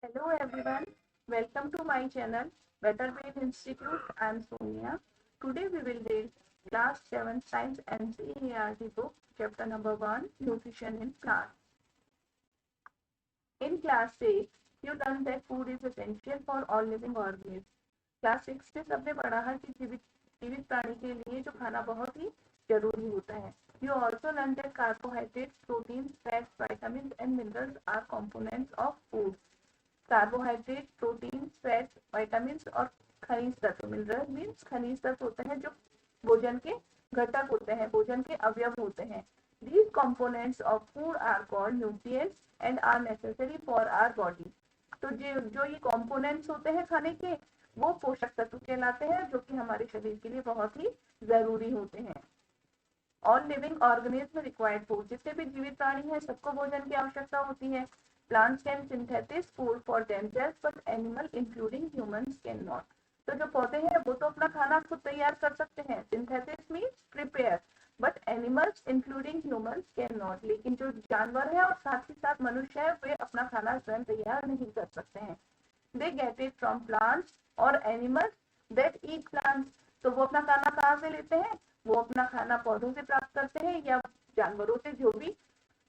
Hello everyone, welcome to my channel Better Brain Institute. I am Sonia. Today we will read class 7 Science NCERT book, chapter number 1, Nutrition in Plants. In class 6, you learned that food is essential for all living organisms. Class 6 में सबने पढ़ा है कि जीवित प्राणी के लिए जो खाना बहुत ही जरूरी होता है. You also learned that carbohydrates, proteins, fats, vitamins and minerals are components of food. Carbohydrate, protein, fat, vitamin और खनिज तत्व. मिनरल मीन्स खनिज तत्व होते हैं जो भोजन के घटक होते हैं, भोजन के अवयव होते हैं. These components of food are called nutrients and are necessary for our body. तो जो ये components होते हैं खाने के, वो पोषक तत्व कहलाते हैं जो कि हमारे शरीर के लिए बहुत ही जरूरी होते हैं. All living organisms require food. जितने भी जीवित प्राणी हैं सबको भोजन की आवश्यकता होती है. Plants can synthesize food for themselves, but animal, including humans, cannot. तो जो पौधे हैं वो तो अपना खाना खुद तैयार कर सकते हैं. Synthesis means prepare, but animals, including humans, cannot. लेकिन जो जानवर है और साथ ही साथ मनुष्य है वे अपना खाना स्वयं तैयार नहीं कर सकते हैं. They get it from plants or animals that eat plants. तो वो अपना खाना कहाँ से लेते हैं? वो अपना खाना पौधों से प्राप्त करते हैं या जानवरों से जो कि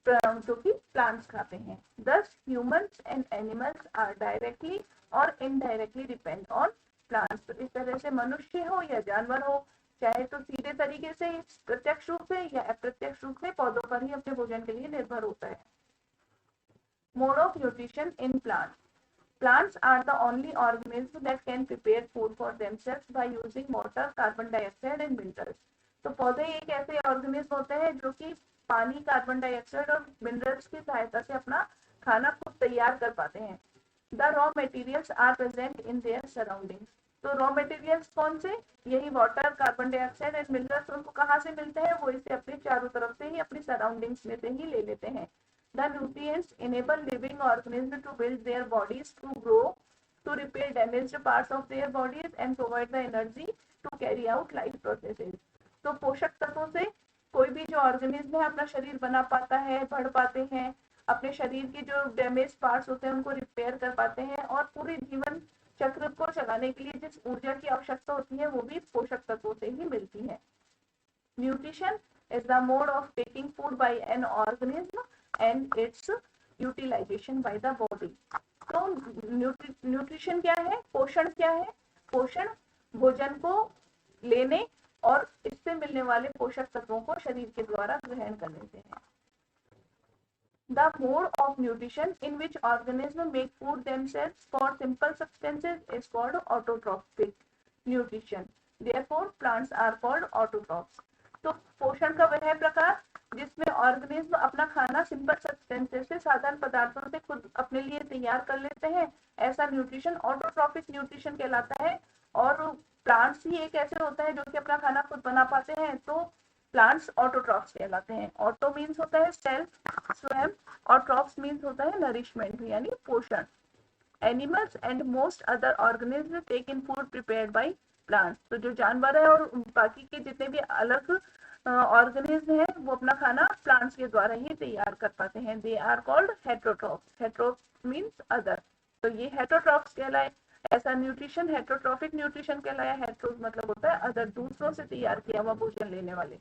प्लांट्स खाते हैं. Thus humans and animals are directly or indirectly depend on plants. तो इस तरह से मनुष्य हो या जानवर हो, चाहे तो सीधे तरीके से प्रत्यक्ष रूप से या अप्रत्यक्ष रूप से पौधों पर ही अपने भोजन के लिए निर्भर होता है. Mode of nutrition in plants. Plants are the only organisms that can prepare food for themselves by using water, carbon dioxide and minerals. तो पौधे एक ऐसे ऑर्गेनिज्म होते हैं जो कि पानी, कार्बन डाइऑक्साइड और मिनरल्स की सहायता से अपना खाना खुद तैयार कर पाते हैं. The raw materials are present in their surroundings. तो रॉ मटेरियल्स कौन से? यही water, carbon dioxide and minerals. उनको कहाँ से मिलते हैं? वो इसे अपने चारों तरफ से ही, अपनी सराउंडिंग्स में से ही ले लेते हैं. The nutrients enable living organisms to build their bodies, to grow, to repair damaged parts of their bodies and provide the energy to carry out life processes. तो पोषक तत्वों से कोई भी जो ऑर्गेनिज्म है अपना शरीर बना पाता है, बढ़ पाते हैं, अपने शरीर के जो डैमेज पार्ट्स होते हैं उनको रिपेयर कर पाते हैं और पूरे जीवन चक्र को चलाने के लिए जिस ऊर्जा की आवश्यकता होती है वो भी पोषक तत्वों से ही मिलती है. Nutrition is the mode of taking food by an organism and its utilization by the body. तो न्यूट्रिशन क्या है? पोषण क्या है? पोषण भोजन को लेने और इससे मिलने वाले पोषक तत्वों को शरीर के द्वारा ग्रहण करने से है. The mode of nutrition in which organisms make food themselves for simple substances is called autotrophic nutrition. Therefore, plants are called autotrophs. तो पोषण का वह प्रकार जिसमें ऑर्गेनिज्म अपना खाना सिंपल सब्सटेंसेस से, साधारण पदार्थों से खुद अपने लिए तैयार कर लेते हैं, ऐसा न्यूट्रिशन ऑटोट्रॉफिक न्यूट्रिशन कहलाता है. और प्लांट्स ही एक ऐसे होता है जो कि अपना खाना खुद बना पाते हैं, तो प्लांट्स ऑटोट्रॉफ्स कहलाते हैं. ऑटो मीन्स होता है सेल्फ, स्वयं, और ट्रॉफ्स मीन्स होता है नरिशमेंट यानी पोषण. Animals and most other organism take in food prepared by plants. तो जो जानवर है और बाकी के जितने भी अलग ऑर्गेनिज्म है वो अपना खाना प्लांट्स के द्वारा ही तैयार कर पाते हैं. They are called heterotrophs. Heterotrophs means other. तो ये हेटरोट्रॉफ्स कहलाए. ऐसा न्यूट्रिशन हेटरोट्रॉफिक न्यूट्रिशन कहलाया. हेटरो मतलब होता है अदर, दूसरों से तैयार किया हुआ भोजन लेने वाले.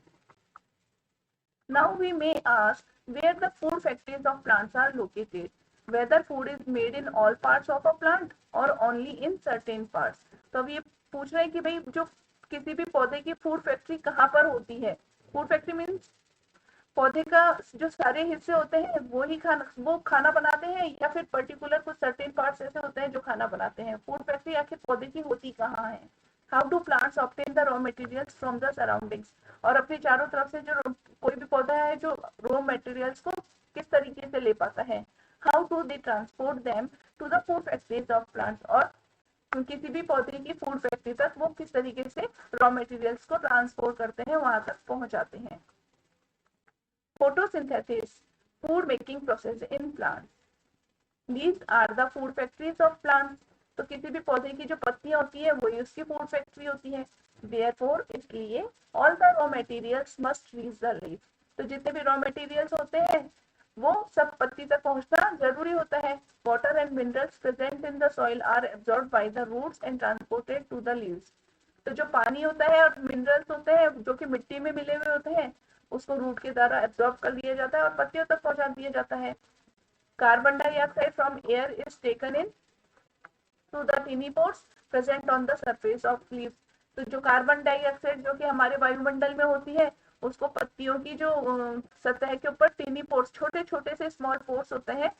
Now we may ask where the food factories of plants are located. Whether food is made in all parts of a plant or only in certain parts. तो अब ये पूछ रहे हैं कि भाई जो किसी भी पौधे की फूड फैक्ट्री कहाँ पर होती है. फूड फैक्ट्री मीन्स पौधे का जो सारे हिस्से होते हैं वो खाना बनाते हैं या फिर पर्टिकुलर कुछ सर्टेन पार्ट्स ऐसे होते हैं जो खाना बनाते हैं. फूड फैक्ट्री आखिर पौधे की होती कहाँ है? How do plants obtain the raw materials from the surroundings? और अपने चारों तरफ से जो कोई भी पौधा है जो रॉ मटेरियल्स को किस तरीके से ले पाता है. How do they transport them to the food factories of plants? और किसी भी पौधे की फूड फैक्ट्री तक वो किस तरीके से रॉ मटेरियल्स को ट्रांसपोर्ट करते हैं, वहां तक पहुंचाते हैं. Photosynthesis, food making process in plants. These are the food factories of plants. तो किसी भी पौधे की जो पत्तियां होती है वही उसकी फूड फैक्ट्री होती है. Therefore, इसलिए all the raw materials must reach the leaf. तो जितने भी रॉ मटेरियल्स होते हैं वो सब पत्ती तक पहुंचना जरूरी होता है। Water and minerals present in the soil are absorbed by the roots and transported to the leaves. तो जो पानी होता है और मिनरल्स होते हैं जो कि मिट्टी में मिले हुए होते हैं, उसको रूट के द्वारा एब्जॉर्ब कर लिया जाता है और पत्तियों तक पहुंचा दिया जाता है। Carbon dioxide from air is taken in to the tiny pores present on the surface of leaves. तो जो कार्बन डाइऑक्साइड जो कि हमारे वायुमंडल में होती है, उसको पत्तियों की जो सतह के ऊपर टिनी पोर्स, छोटे छोटे से स्मॉल पोर्स होते हैं,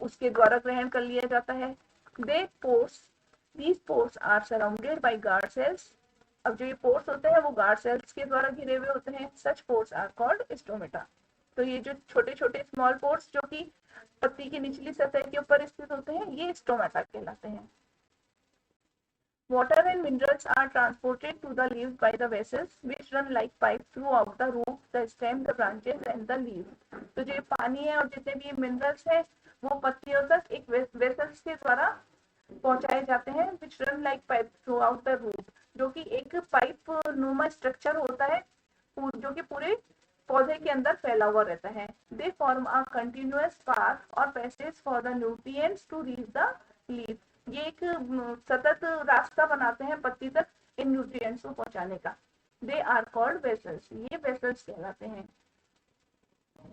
उसके द्वारा ग्रहण कर लिया जाता है। The pores these pores are surrounded by guard cells. अब जो ये पोर्स होते हैं वो गार्ड सेल्स के द्वारा घिरे हुए होते हैं। सच पोर्स आर कॉल्ड स्टोमेटा। तो ये जो छोटे छोटे स्मॉल पोर्स जो कि पत्ती की निचली सतह के ऊपर स्थित होते हैं, ये स्टोमेटा कहलाते हैं। Water and minerals are transported to the leaves by the vessels which run like pipes throughout the root, the stem, the branches and the leaves। तो जो पानी है और जितने भी मिनरल्स है वो पत्तियों तक एक वेसल्स के द्वारा पहुंचाए जाते हैं, which run like pipe throughout the root, जो कि एक पाइप नुमा स्ट्रक्चर होता है जो कि पूरे पौधे के अंदर फैला हुआ रहता है। They form a continuous path or passage for the nutrients to reach the leaf। ये एक सतत रास्ता बनाते हैं पत्ती तक इन न्यूट्रिएंट्स को पहुंचाने का। They are called vessels. ये वेसल्स कहलाते हैं।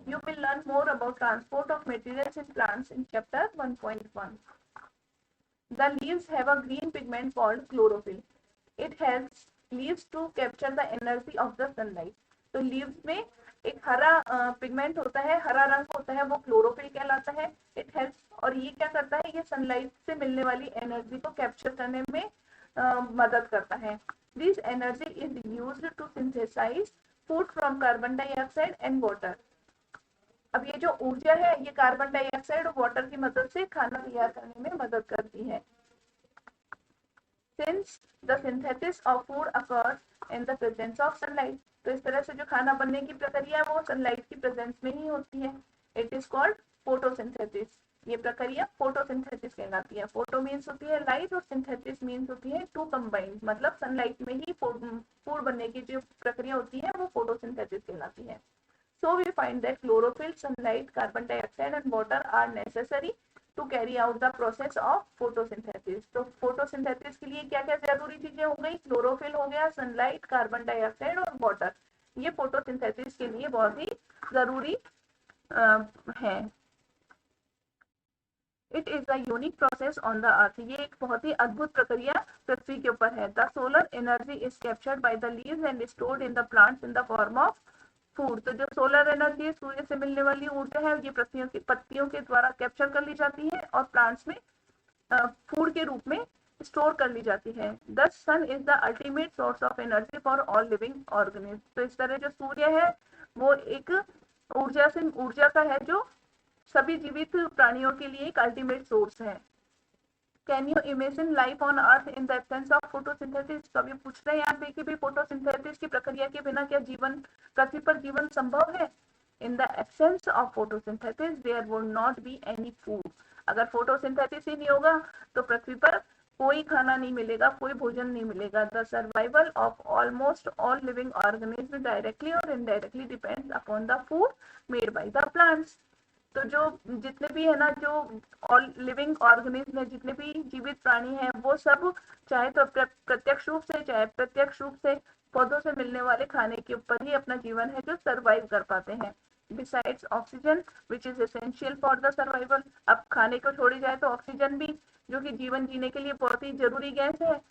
You will learn more about transport of materials in plants in chapter 1.1. The leaves have a green pigment called chlorophyll. It helps leaves to capture the energy of the sunlight. तो leaves में एक हरा pigment होता है, हरा रंग होता है, वो क्लोरोफिल कहलाता है। इट हेल्प्स, और ये क्या करता है, ये सनलाइट से मिलने वाली एनर्जी को कैप्चर करने में मदद करता है। This energy is used to synthesize food from carbon dioxide and water. अब ये जो ऊर्जा है ये कार्बन डाइऑक्साइड और वाटर की मदद से खाना तैयार करने में मदद करती है। Since the synthesis of food occurs in the presence of sunlight, तो इस तरह से जो खाना बनने की प्रक्रिया है वो सनलाइट की प्रेजेंस में ही होती है। It is called photosynthesis. ये प्रक्रिया फोटोसिंथेसिस कहलाती है। फोटो मीन्स होती है लाइट और सिंथेसिस मीन्स होती है टू कंबाइन, मतलब सनलाइट में ही फूड बनने की जो प्रक्रिया होती है वो फोटोसिंथेसिस कहलाती है। So we find that chlorophyll, sunlight, carbon dioxide and water are necessary to carry out the process of photosynthesis। तो photosynthesis के लिए क्या क्या जरूरी चीजें हो गई, क्लोरोफिल हो गया, सनलाइट, कार्बन डाइऑक्साइड और वाटर, ये फोटोसिंथेसिस के लिए बहुत ही जरूरी है। It is a unique process on the earth. ये एक बहुत ही अद्भुत प्रक्रिया पृथ्वी के ऊपर है। The solar energy is captured by the leaves and stored in the plants in the form of food. तो जो सोलर एनर्जी है, सूर्य से मिलने वाली ऊर्जा है, ये पत्तियों के द्वारा कैप्चर कर ली जाती है और प्लांट्स में फूड के रूप में स्टोर कर ली जाती है। The sun is the ultimate source of energy for all living organism. तो इस तरह जो सूर्य है वो एक ऊर्जा का है जो सभी जीवित प्राणियों के लिए एक अल्टीमेट सोर्स है। Can you imagine life on earth in the absence of photosynthesis. तो अभी पूछ रहे हैं यहाँ पे कि भी फोटोसिंथेसिस की प्रक्रिया के बिना क्या जीवन, पृथ्वी पर जीवन संभव है। In the absence of photosynthesis there would not be any food. अगर फोटोसिंथेसिस ही नहीं होगा तो पृथ्वी पर कोई खाना नहीं मिलेगा, कोई भोजन नहीं मिलेगा। The survival of almost all living organism directly और indirectly depends upon the food made by the plants. तो जो जितने भी है ना, जो ऑल लिविंग ऑर्गेनिज्म है, जितने भी जीवित प्राणी हैं, वो सब चाहे तो प्रत्यक्ष रूप से चाहे प्रत्यक्ष रूप से पौधों से मिलने वाले खाने के ऊपर ही अपना जीवन है जो सरवाइव कर पाते हैं। Besides oxygen which is essential for the survival. अब खाने को छोड़ी जाए तो ऑक्सीजन भी, जो कि जीवन जीने के लिए बहुत ही जरूरी गैस है,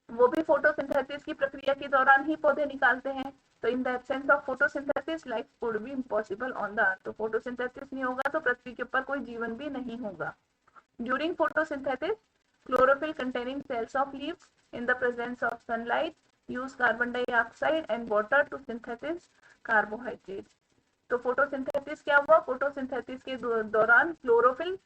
वो भी फोटोसिंथेसिस की प्रक्रिया के दौरान ही पौधे निकालते हैं। तो इन the absence of photosynthesis life would be impossible on the earth. तो फोटोसिंथेसिस नहीं होगा तो पृथ्वी के ऊपर कोई जीवन भी नहीं होगा। During photosynthesis chlorophyll containing cells of leaves in the presence of sunlight use carbon dioxide and water to synthesize carbohydrates। तो फोटोसिंथेसिस क्या हुआ, फोटोसिंथेसिस के दौरान क्लोरोफिल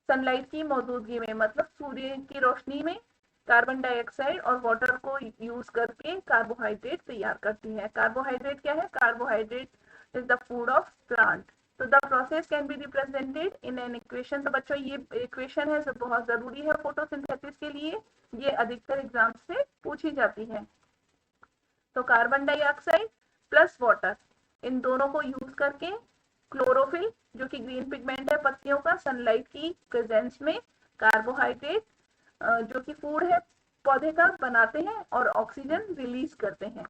सनलाइट की मौजूदगी में, मतलब सूर्य की रोशनी में, कार्बन डाइऑक्साइड और वाटर को यूज करके कार्बोहाइड्रेट तैयार करती है। कार्बोहाइड्रेट क्या है, carbohydrate is the food of plant. तो the process can be represented in an equation. तो बच्चों ये इक्वेशन है जो बहुत जरूरी है फोटोसिंथेसिस के लिए, ये अधिकतर एग्जाम से पूछी जाती है। तो carbon dioxide plus water in दोनों को यूज करके क्लोरोफिल जो कि ग्रीन पिगमेंट है पत्तियों का, सनलाइट की प्रेजेंस में कार्बोहाइड्रेट जो कि फूड है पौधे का बनाते हैं और ऑक्सीजन रिलीज करते हैं।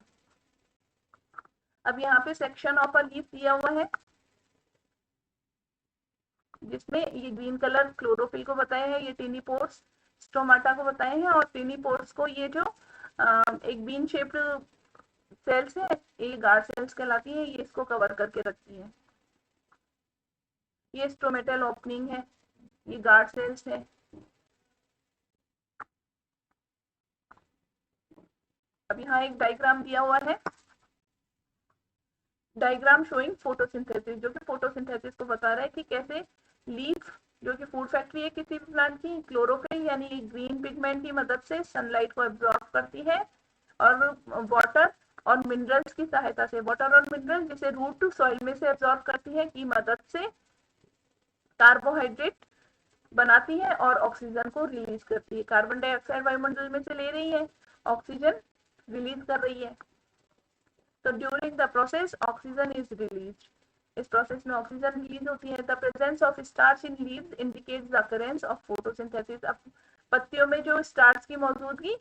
अब यहाँ पे सेक्शन ऑफ अ लीफ दिया हुआ है जिसमें ये ग्रीन कलर क्लोरोफिल को बताया है, ये टिनी पोर्स स्टोमाटा को बताए हैं, और टिनी पोर्स को ये जो एक बीन शेप्ड सेल्स है ये गार्ड सेल्स कहलाती है, ये इसको कवर करके रखती है। ये स्टोमेटल ओपनिंग है, ये गार्ड सेल्स है। अब यहाँ एक डायग्राम दिया हुआ है, डायग्राम शोइंग फोटोसिंथेसिस, जो कि फोटोसिंथेसिस को बता रहा है कि कैसे लीफ जो कि फूड फैक्ट्री है किसी भी प्लांट की, क्लोरोफिल यानी ग्रीन पिगमेंट की मदद से सनलाइट को एब्जॉर्ब करती है और वाटर और मिनरल्स की सहायता से, वाटर और मिनरल जिसे रूट टू सॉइल में से एब्जॉर्ब करती है की मदद से कार्बोहाइड्रेट बनाती है और ऑक्सीजन को रिलीज करती है। कार्बन डाइऑक्साइड वायुमंडल में से ले रही है, ऑक्सीजन रिलीज कर रही है। तो during the process oxygen is release, इस प्रोसेस में ऑक्सीजन रिलीज होती है। The presence of starch in leaves indicates the occurrence of photosynthesis. अब पत्तियों में जो स्टार्च की मौजूदगी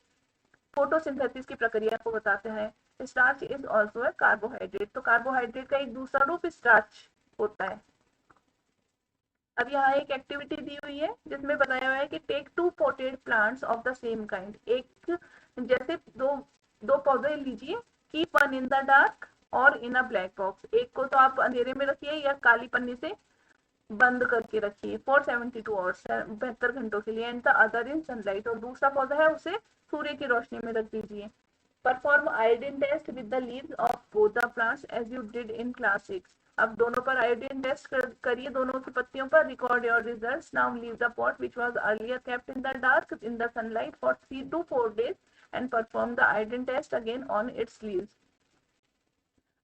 फोटोसिंथेसिस की प्रक्रिया को बताते हैं। Starch is also a carbohydrate, तो कार्बोहाइड्रेट का एक दूसरा रूप स्टार्च होता है। अब यहाँ एक एक्टिविटी दी हुई है जिसमें बताया हुआ है कि take 2 potted plants of the same kind, एक जैसे दो पौधे लीजिए, keep one in the dark और इन अ ब्लैक बॉक्स, एक को तो आप अंधेरे में रखिए या काली पन्नी से बंद करके रखिए फॉर 72 आवर्स, 72 घंटों के लिए, and the other in sunlight, और दूसरा पौधा है उसे सूर्य की रोशनी में रख दीजिए। Perform iodine test with the leaves of both the plants as you did in class 6। अब दोनों पर आयोडीन टेस्ट करिए, दोनों की पत्तियों पर। Record your results now, leave the pot which was earlier kept in the dark in the sunlight for 3 to 4 days and perform the iodine test again on its leaves.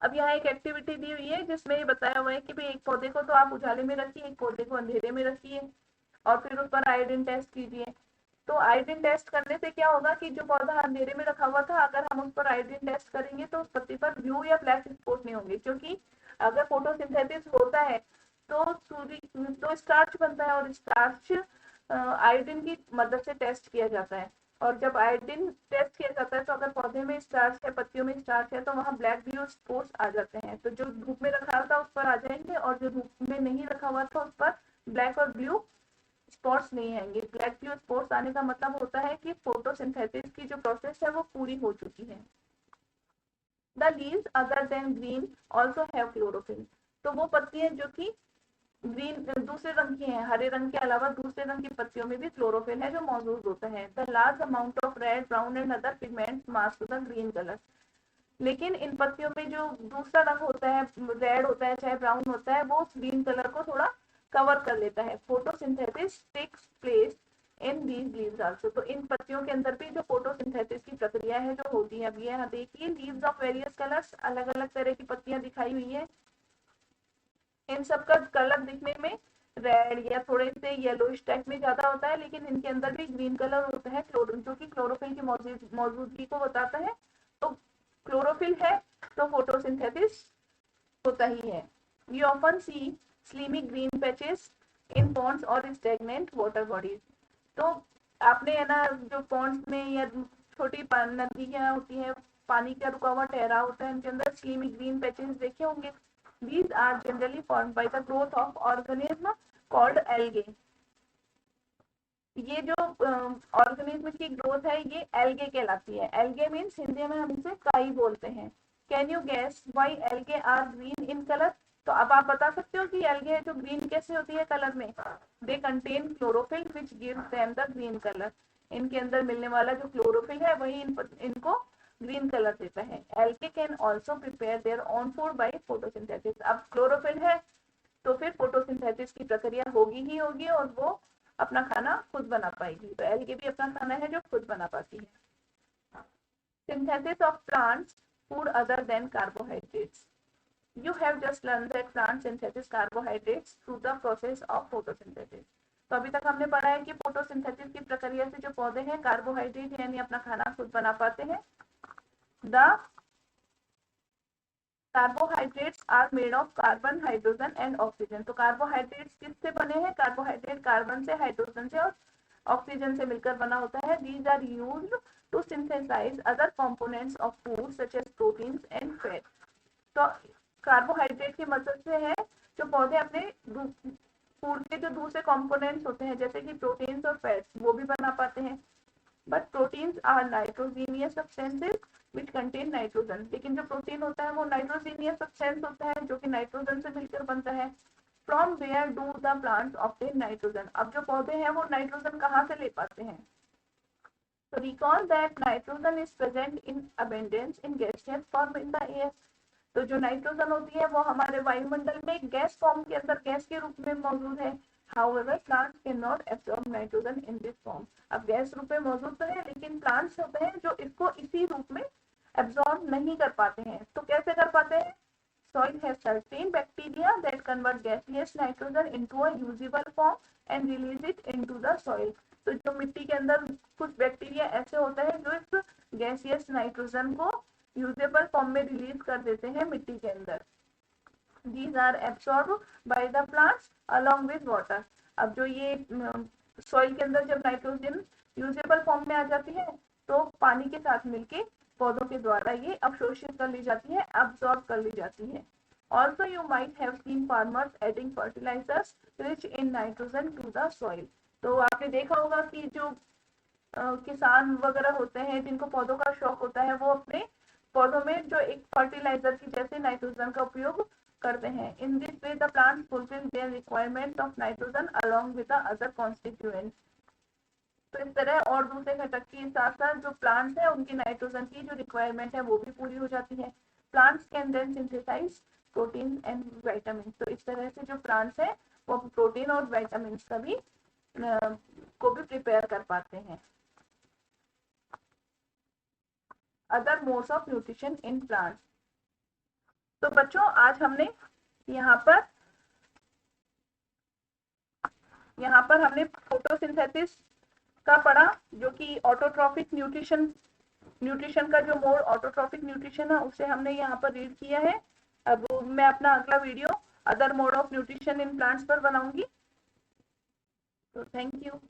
अब यहाँ एक activity दी हुई है जिसमें ये बताया हुआ है कि भाई एक पौधे को तो आप उजाले में रखिए, एक पौधे को अंधेरे में रखिए और फिर उस पर आयोडीन टेस्ट कीजिए। तो आयोडीन टेस्ट करने से क्या होगा कि जो पौधा अंधेरे में रखा हुआ था, अगर हम उस पर आयोडीन टेस्ट करेंगे तो उस पत्ती पर ब्लू या ब्लैक स्पॉट नहीं होंगे, क्योंकि अगर फोटोसिंथेसिस होता है तो स्टार्च बनता है और स्टार्च आयोडीन की मदद से टेस्ट किया जाता है। और जब आयोडीन टेस्ट किया जाता है तो अगर पौधे में स्टार्च है, पत्तियों में स्टार्च है, तो वहाँ ब्लैक ब्लू स्पॉट्स आ जाते हैं। तो जो धूप में रखा था उस पर आ जाएंगे और जो धूप में नहीं रखा हुआ था उस पर ब्लैक और ब्लू स्पॉट्स नहीं आएंगे। ब्लैक ब्लू स्पॉट्स आने का मतलब होता है कि फोटोसिंथेसिस की जो प्रोसेस है वो पूरी हो चुकी है। The leaves other than green also have chlorophyll, तो वो पत्तियां जो कि ग्रीन दूसरे रंग की हैं, हरे रंग के अलावा दूसरे रंग की पत्तियों में भी क्लोरोफिल है जो मौजूद होता है। The large amount of red, brown and other pigments mask the green colour, लेकिन इन पत्तियों में जो दूसरा रंग होता है, रेड होता है चाहे ब्राउन होता है, वो ग्रीन कलर को थोड़ा कवर कर लेता है। Photosynthesis takes place in these leaves also, तो इन पत्तियों के अंदर भी जो फोटोसिंथेसिस की प्रक्रिया है जो होती है। अब ये यहाँ देखिए लीव्स ऑफ वेरियस कलर्स, अलग अलग तरह की पत्तियां दिखाई हुई है। इन सब का कलर दिखने में रेड या थोड़े से येलोइश टाइप में ज्यादा होता है, लेकिन इनके अंदर भी ग्रीन कलर होता है जो कि क्लोरोफिल की मौजूदगी को बताता है। तो क्लोरोफिल है तो फोटोसिंथेसिस होता ही है। You often see slimy green patches in ponds और स्टेगनेंट वाटर बॉडीज, तो आपने है ना जो पॉन्ड्स में या छोटी नदियां होती है, पानी का रुका हुआ ठहरा होता है, इनके अंदर स्लीमी ग्रीन पैचेस देखे होंगे। These are generally formed by the growth of organism called algae. ये जो ऑर्गेनिज्म की ग्रोथ है ये एल्गे कहलाती है। एल्गे मीन्स हिंदी में हम इसे काई बोलते हैं। Can you guess why algae are green in colour, तो अब आप बता सकते हो कि एल्गे जो ग्रीन कैसे होती है कलर में। They contain chlorophyll which gives them the green colour, इनके अंदर मिलने वाला जो क्लोरोफिल है वही इनको ग्रीन कलर देता है। Algae can also prepare their own food by photosynthesis, अब क्लोरोफिल है तो फिर फोटोसिंथेसिस की प्रक्रिया होगी ही होगी और वो अपना खाना खुद बना पाएगी। तो एल्गे भी अपना खाना है जो खुद बना पाती है। Synthesis of plants food other than carbohydrates, you have just learned that plant synthesis carbohydrates through the process of photosynthesis। तो अभी तक हमने पढ़ा है कि फोटोसिंथेसिस की प्रक्रिया से जो पौधे हैं कार्बोहाइड्रेट यानी अपना खाना खुद बना पाते हैं। The carbohydrates are made of carbon, hydrogen and oxygen. तो कार्बोहाइड्रेट्स किससे बने हैं? कार्बोहाइड्रेट कार्बन से, हाइड्रोजन से और ऑक्सीजन से मिलकर बना होता है। These are used to synthesize other components of food such as proteins and fat. तो कार्बोहाइड्रेट की मदद से है जो पौधे अपने फूड के जो दूसरे कंपोनेंट्स होते हैं जैसे कि प्रोटीन्स और फैट्स वो भी बना पाते हैं। But proteins are nitrogenous substances which contain nitrogen. लेकिन जो प्रोटीन होता है वो नाइट्रोजीनियस सब्सटेंस होता है जो कि नाइट्रोजन से मिलकर बनता है। From where do the plants obtain nitrogen. अब जो पौधे हैं वो नाइट्रोजन कहाँ से ले पाते हैं? तो recall that nitrogen is present in abundance in gaseous form in the air. तो जो नाइट्रोजन होती है वो हमारे वायुमंडल में गैस फॉर्म के अंदर, गैस के रूप में मौजूद है। However, plants cannot absorb nitrogen in this form. अब गैस रूप में मौजूद तो है लेकिन प्लांट्स होते हैं जो इसको इसी रूप में एब्जॉर्ब नहीं कर पाते हैं। तो कैसे कर पाते हैं? Soil has certain bacteria that convert gaseous nitrogen into a usable form and release it into the soil. तो जो मिट्टी के अंदर कुछ बैक्टीरिया ऐसे होते हैं जो इस गैसियस नाइट्रोजन को यूजेबल फॉर्म में रिलीज कर देते हैं मिट्टी के अंदर। These are absorbed by the plants along with water. अब जो ये सॉइल के अंदर जब नाइट्रोजन यूजेबल फॉर्म में आ जाती है तो पानी के साथ मिलके पौधों के द्वारा ये अवशोषित कर ली जाती है, अब्सॉर्ब कर ली जाती है। Also you might have seen farmers adding fertilizers rich in nitrogen to the soil. तो आपने देखा होगा कि जो किसान वगैरह होते हैं जिनको पौधों का शौक होता है वो अपने पौधों में जो एक फर्टिलाइजर की जैसे नाइट्रोजन का उपयोग करते हैं। In this way the plants fulfil their requirement of nitrogen along with the other constituents. तो इस तरह और दूसरे घटक के साथ साथ जो प्लांट्स है उनकी नाइट्रोजन की जो रिक्वायरमेंट है वो भी पूरी हो जाती है। Plants can then synthesize protein and vitamin. तो इस तरह से जो प्लांट्स है वो प्रोटीन और विटामिन का भी को भी प्रिपेयर कर पाते हैं। Other modes of nutrition in plants. तो बच्चों आज हमने यहाँ पर हमने फोटोसिंथेसिस का पढ़ा जो कि ऑटोट्रॉफिक न्यूट्रिशन का जो मोड ऑटोट्रॉफिक न्यूट्रिशन है उसे हमने यहाँ पर रीड किया है। अब मैं अपना अगला video other mode of nutrition in plants पर बनाऊंगी। तो थैंक यू।